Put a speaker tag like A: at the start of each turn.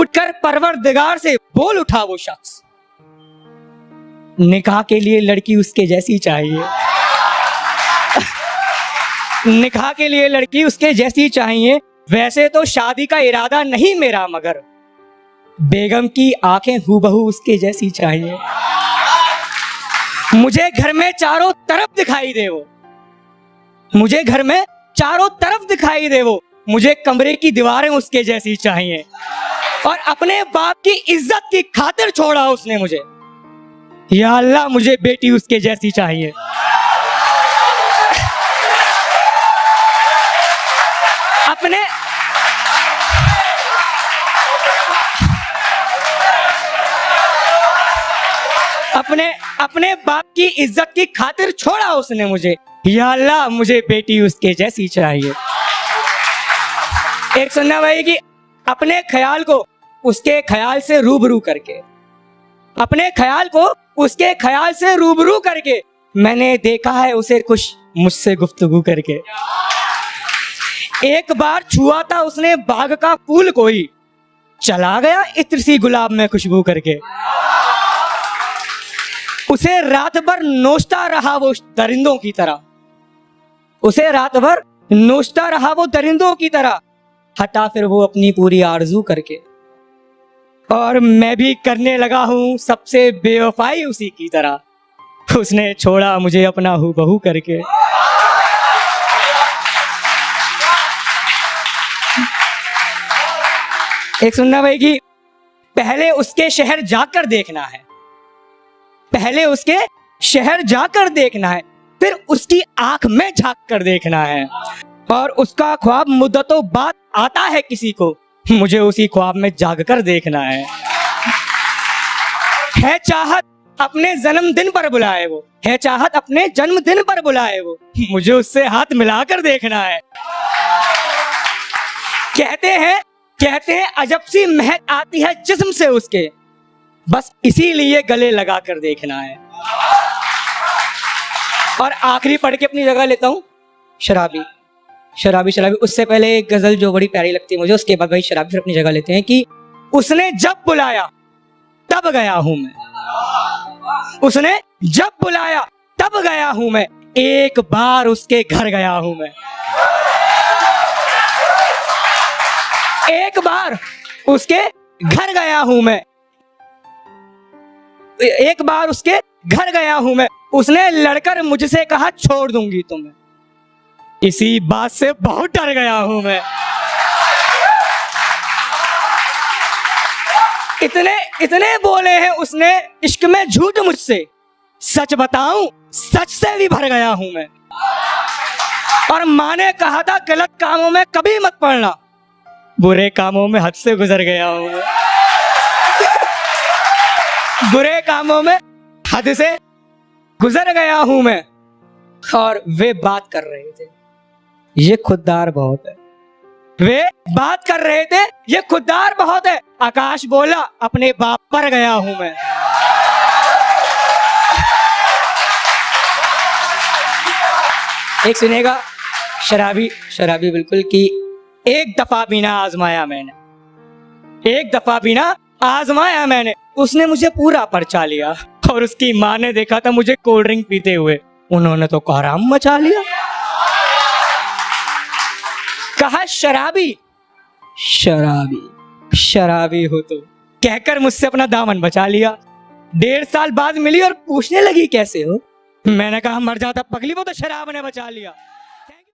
A: उठकर परवरदिगार से बोल उठा वो शख्स, निकाह के लिए लड़की उसके जैसी चाहिए। निकाह के लिए लड़की उसके जैसी चाहिए। वैसे तो शादी का इरादा नहीं मेरा, मगर बेगम की आंखें हूबहू उसके जैसी चाहिए। मुझे घर में चारों तरफ दिखाई दे वो, मुझे घर में चारों तरफ दिखाई दे वो, मुझे कमरे की दीवारें उसके जैसी चाहिए। और अपने बाप की इज्जत की खातिर छोड़ा उसने मुझे। या अल्लाह, मुझे बेटी उसके जैसी चाहिए। अपने अपने अपने बाप की इज्जत की खातिर छोड़ा उसने मुझे। या अल्लाह, मुझे बेटी उसके जैसी चाहिए। एक सुनना भाई कि अपने ख्याल को उसके ख्याल से रूबरू करके, अपने ख्याल को उसके ख्याल से रूबरू करके मैंने देखा है उसे खुश मुझसे गुफ्तगू करके। एक बार छुआ था उसने बाग का फूल कोई, चला गया इत्र सी गुलाब में खुशबू करके। उसे रात भर नोचता रहा वो दरिंदों की तरह, उसे रात भर नोचता रहा वो दरिंदों की तरह। हटा फिर वो अपनी पूरी आरजू करके, और मैं भी करने लगा हूं सबसे बेवफाई उसी की तरह। उसने छोड़ा मुझे अपना हूबहू करके। एक सुनना भाई कि पहले उसके शहर जाकर देखना है, पहले उसके शहर जाकर देखना है, फिर उसकी आंख में झांक कर देखना है। और उसका ख्वाब मुद्दतों बाद आता है किसी को, मुझे उसी ख्वाब में जाग कर देखना है चाहत अपने जन्मदिन पर बुलाए वो, है चाहत अपने जन्मदिन पर बुलाए वो, मुझे उससे हाथ मिलाकर देखना है। कहते हैं अजब सी महक आती है जिस्म से उसके, बस इसीलिए गले लगा कर देखना है। और आखिरी पढ़ के अपनी जगह लेता हूं, शराबी शराबी शराबी। उससे पहले एक गजल जो बड़ी प्यारी लगती है मुझे, उसके बाद भाई शराबी फिर अपनी जगह लेते हैं कि उसने जब बुलाया तब गया हूं मैं, उसने जब बुलाया तब गया हूं मैं, एक बार उसके घर गया हूं मैं, एक बार उसके घर गया हूं मैं, एक बार उसके घर गया हूं मैं। उसने लड़कर मुझसे कहा छोड़ दूंगी तुम्हें, इसी बात से बहुत डर गया हूं मैं। इतने बोले हैं उसने इश्क में झूठ मुझसे, सच बताऊं सच से भी भर गया हूं मैं। और माँ ने कहा था गलत कामों में कभी मत पड़ना, बुरे कामों में हद से गुजर गया हूं मैं। बुरे कामों में हद से गुजर गया हूं मैं। और वे बात कर रहे थे, ये खुददार बहुत है, वे बात कर रहे थे, ये खुददार बहुत है। आकाश बोला अपने बाप पर गया हूं मैं। एक सुनेगा शराबी शराबी बिल्कुल कि एक दफा बिना आजमाया मैंने, एक दफा बिना आजमाया मैंने, उसने मुझे पूरा परचा लिया। और उसकी माँ ने देखा था मुझे कोल्ड ड्रिंक पीते हुए, उन्होंने तो कोहराम मचा लिया। कहा शराबी शराबी शराबी हो तो, कहकर मुझसे अपना दामन बचा लिया। 1.5 साल बाद मिली और पूछने लगी कैसे हो। मैंने कहा मर जाता पगली, वो तो शराब ने बचा लिया।